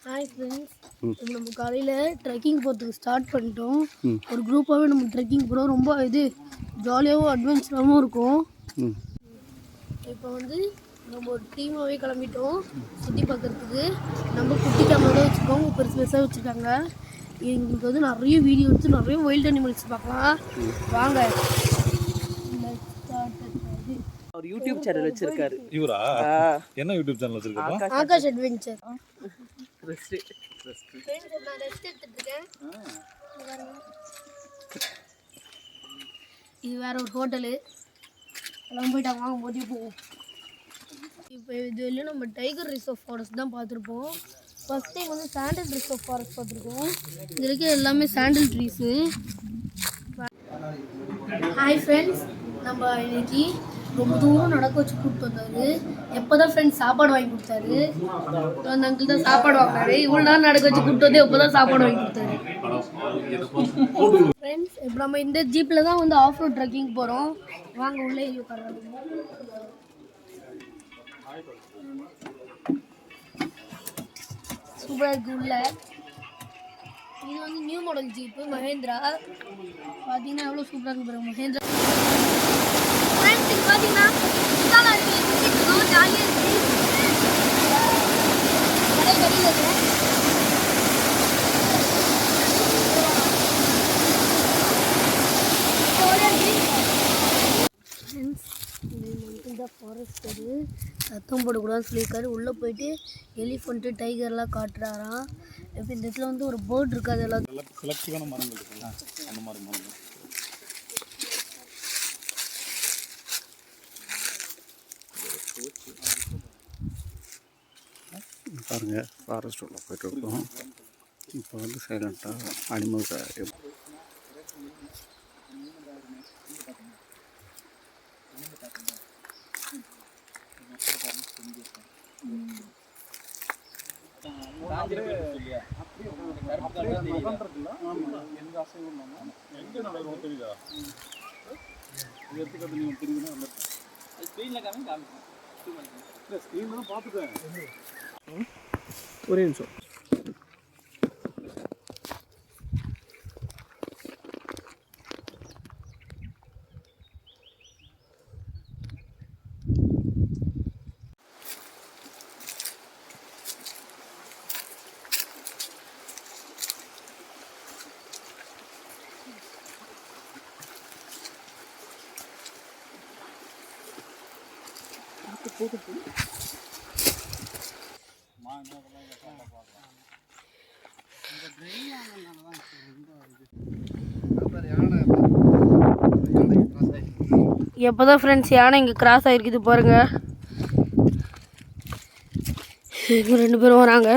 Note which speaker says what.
Speaker 1: Hi friends, இப்போ நம்ம காலையில் ட்ரெக்கிங் போகிறதுக்கு ஸ்டார்ட் பண்ணிட்டோம். ஒரு குரூப்பாகவே நம்ம ட்ரெக்கிங் போகிறோம். ரொம்ப ஜாலியாகவும் அட்வென்ச்சராகவும் இருக்கும். இப்போ நம்ம ஒரு டீமாகவே கிளம்பிட்டோம் சுற்றி பார்க்குறதுக்கு. நம்ம குட்டி கேமரா வச்சுருக்கோம், பெருசு பெருசாக வச்சுருக்காங்க. எங்களுக்கு நிறைய வீடியோ எடுத்து நிறைய வைல்ட் அனிமல்ஸ் பார்க்கலாம். வாங்க.
Speaker 2: ஒரு யூடியூப் சேனல் வச்சிருக்காரு.
Speaker 3: இவரா? என்ன யூடியூப் சேனல் வச்சிருக்காரு?
Speaker 1: ஆகாஷ் அட்வென்ச்சர். இது வேற ஒரு ஹோட்டலு. எல்லாம் போயிட்டாங்க, வாங்க போட்டி போவோம். இப்போ இது வரையும் நம்ம டைகர் ரிசர்வ் ஃபாரஸ்ட் தான் பார்த்துருப்போம். ஃபர்ஸ்ட் டைம் சாண்டில் ரிசர்வ் ஃபாரஸ்ட் பார்த்துருக்கோம். இது இருக்க எல்லாமே சாண்டில் ட்ரீஸு. ஹாய் ஃப்ரெண்ட்ஸ், நம்ம இன்னைக்கு ரொம்ப தூரம் நடக்க வச்சு கூப்பிட்டு வந்தாரு. எப்போதான் ஃப்ரெண்ட்ஸ் சாப்பாடு வாங்கி கொடுத்தாரு. அந்த அங்கிள் தான் சாப்பாடு வாங்கினாரு. இவ்வளோ நேரம் நடக்க வச்சு கூப்பிட்டு வந்து எப்போதான் சாப்பாடு வாங்கி கொடுத்தாரு. ஃப்ரெண்ட்ஸ், இப்போ நம்ம இந்த ஜீப்பில் தான் ஆஃப் ரோட் ட்ரெக்கிங் போகிறோம். வாங்க உள்ளே உட்காரலாம். சூப்பராக இருக்குது உள்ள. இது நியூ மாடல் ஜீப்பு மஹேந்திரா. பார்த்தீங்கன்னா எவ்வளோ சூப்பராக இருக்கு பாருங்க மஹேந்திரா. பார்த்தீங்கன்னா ஜாலியாக இருக்கு. ஃபாரஸ்டரு சத்தம் போடக்கூடாதுன்னு சொல்லியிருக்காரு. உள்ளே போயிட்டு எலிஃபண்ட்டு டைகர்லாம் காட்டுறாராம். இப்போ இந்த இடத்துல ஒரு பேர்ட் இருக்காது. எல்லாம்
Speaker 3: செலக்டிவான மரங்கள் இருக்குல்ல, அந்த மாதிரி மரங்கள்.
Speaker 4: பாருங்க, ஃபாரஸ்ட் உள்ள போயிட்டு இருக்கோம். இப்போ சைலண்டாக அனிமல்ஸ்
Speaker 2: ஒரே நிமிஷம்.
Speaker 1: எப்போதான் ஃப்ரெண்ட்ஸ் யானை இங்கே கிராஸ் ஆகிருக்குது பாருங்க. இவங்க 2 பேரும் வராங்க.